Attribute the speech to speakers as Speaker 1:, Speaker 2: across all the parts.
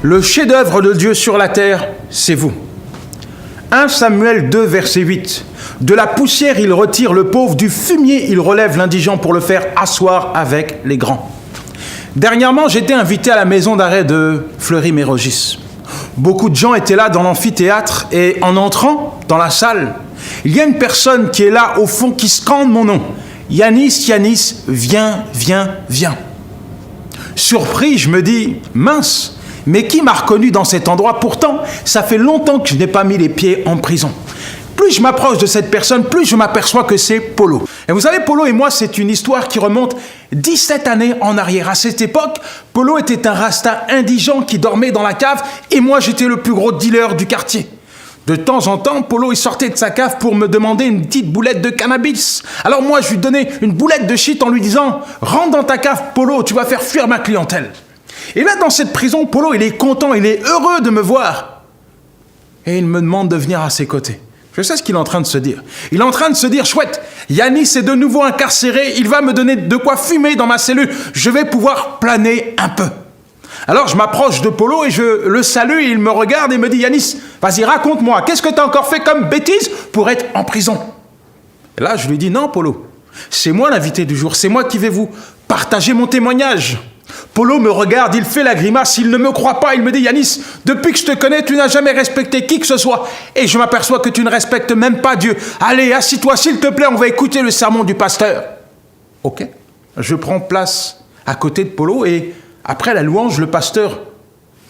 Speaker 1: Le chef-d'œuvre de Dieu sur la terre, c'est vous. 1 Samuel 2, verset 8. De la poussière, il retire le pauvre, du fumier, il relève l'indigent pour le faire asseoir avec les grands. Dernièrement, j'étais invité à la maison d'arrêt de Fleury-Mérogis. Beaucoup de gens étaient là dans l'amphithéâtre et en entrant dans la salle, il y a une personne qui est là au fond qui scande mon nom. Yanis, Yanis, viens, viens, viens. Surpris, je me dis, mince, mais qui m'a reconnu dans cet endroit? Pourtant, ça fait longtemps que je n'ai pas mis les pieds en prison. Plus je m'approche de cette personne, plus je m'aperçois que c'est Polo. Et vous savez, Polo et moi, c'est une histoire qui remonte 17 années en arrière. À cette époque, Polo était un rasta indigent qui dormait dans la cave et moi, j'étais le plus gros dealer du quartier. De temps en temps, Polo, il sortait de sa cave pour me demander une petite boulette de cannabis. Alors moi, je lui donnais une boulette de shit en lui disant « Rentre dans ta cave, Polo, tu vas faire fuir ma clientèle. » Et là, dans cette prison, Polo, il est content, il est heureux de me voir. Et il me demande de venir à ses côtés. Je sais ce qu'il est en train de se dire. Il est en train de se dire, chouette, Yanis est de nouveau incarcéré, il va me donner de quoi fumer dans ma cellule, je vais pouvoir planer un peu. Alors je m'approche de Polo et je le salue, et il me regarde et me dit, Yanis, vas-y, raconte-moi, qu'est-ce que tu as encore fait comme bêtise pour être en prison? Et là, je lui dis, non, Polo, c'est moi l'invité du jour, c'est moi qui vais vous partager mon témoignage. Polo me regarde, il fait la grimace, il ne me croit pas, il me dit, Yanis, depuis que je te connais, tu n'as jamais respecté qui que ce soit, et je m'aperçois que tu ne respectes même pas Dieu. Allez, assis-toi, s'il te plaît, on va écouter le sermon du pasteur. Ok, je prends place à côté de Polo, et après la louange, le pasteur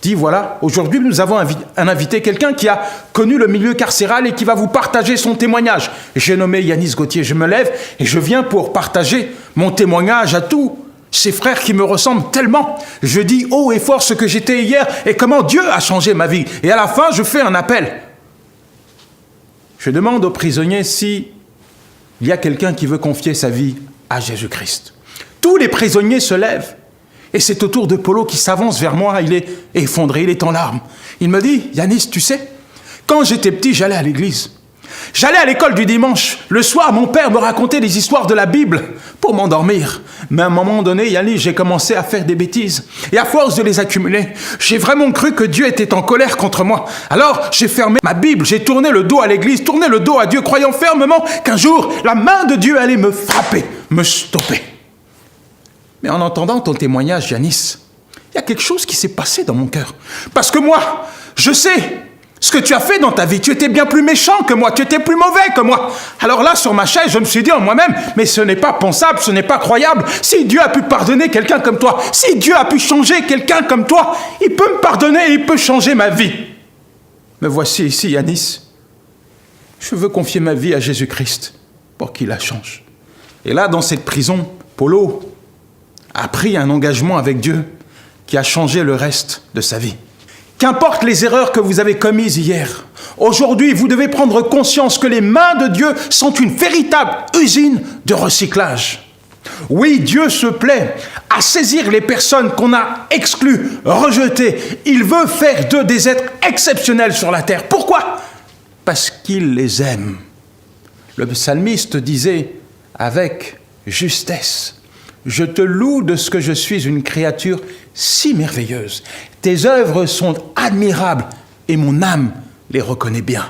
Speaker 1: dit, voilà, aujourd'hui nous avons un invité, quelqu'un qui a connu le milieu carcéral et qui va vous partager son témoignage. J'ai nommé Yanis Gauthier, je me lève et je viens pour partager mon témoignage à tous ces frères qui me ressemblent tellement. Je dis haut et fort ce que j'étais hier et comment Dieu a changé ma vie. Et à la fin, je fais un appel. Je demande aux prisonniers s'il y a quelqu'un qui veut confier sa vie à Jésus-Christ. Tous les prisonniers se lèvent. Et c'est au tour de Polo qui s'avance vers moi. Il est effondré, il est en larmes. Il me dit, Yanis, tu sais, quand j'étais petit, j'allais à l'église. J'allais à l'école du dimanche. Le soir, mon père me racontait des histoires de la Bible pour m'endormir. Mais à un moment donné, Yanis, j'ai commencé à faire des bêtises. Et à force de les accumuler, j'ai vraiment cru que Dieu était en colère contre moi. Alors, j'ai fermé ma Bible, j'ai tourné le dos à l'église, tourné le dos à Dieu, croyant fermement qu'un jour, la main de Dieu allait me frapper, me stopper. Mais en entendant ton témoignage, Yanis, il y a quelque chose qui s'est passé dans mon cœur. Parce que moi, je sais ce que tu as fait dans ta vie. Tu étais bien plus méchant que moi, tu étais plus mauvais que moi. Alors là, sur ma chaise, je me suis dit en moi-même, mais ce n'est pas pensable, ce n'est pas croyable. Si Dieu a pu pardonner quelqu'un comme toi, si Dieu a pu changer quelqu'un comme toi, il peut me pardonner et il peut changer ma vie. Me voici ici, Yanis. Je veux confier ma vie à Jésus-Christ pour qu'il la change. Et là, dans cette prison, Polo a pris un engagement avec Dieu qui a changé le reste de sa vie. Qu'importe les erreurs que vous avez commises hier, aujourd'hui, vous devez prendre conscience que les mains de Dieu sont une véritable usine de recyclage. Oui, Dieu se plaît à saisir les personnes qu'on a exclues, rejetées. Il veut faire d'eux des êtres exceptionnels sur la terre. Pourquoi? Parce qu'il les aime. Le psalmiste disait avec justesse, « Je te loue de ce que je suis une créature si merveilleuse. Tes œuvres sont admirables et mon âme les reconnaît bien. »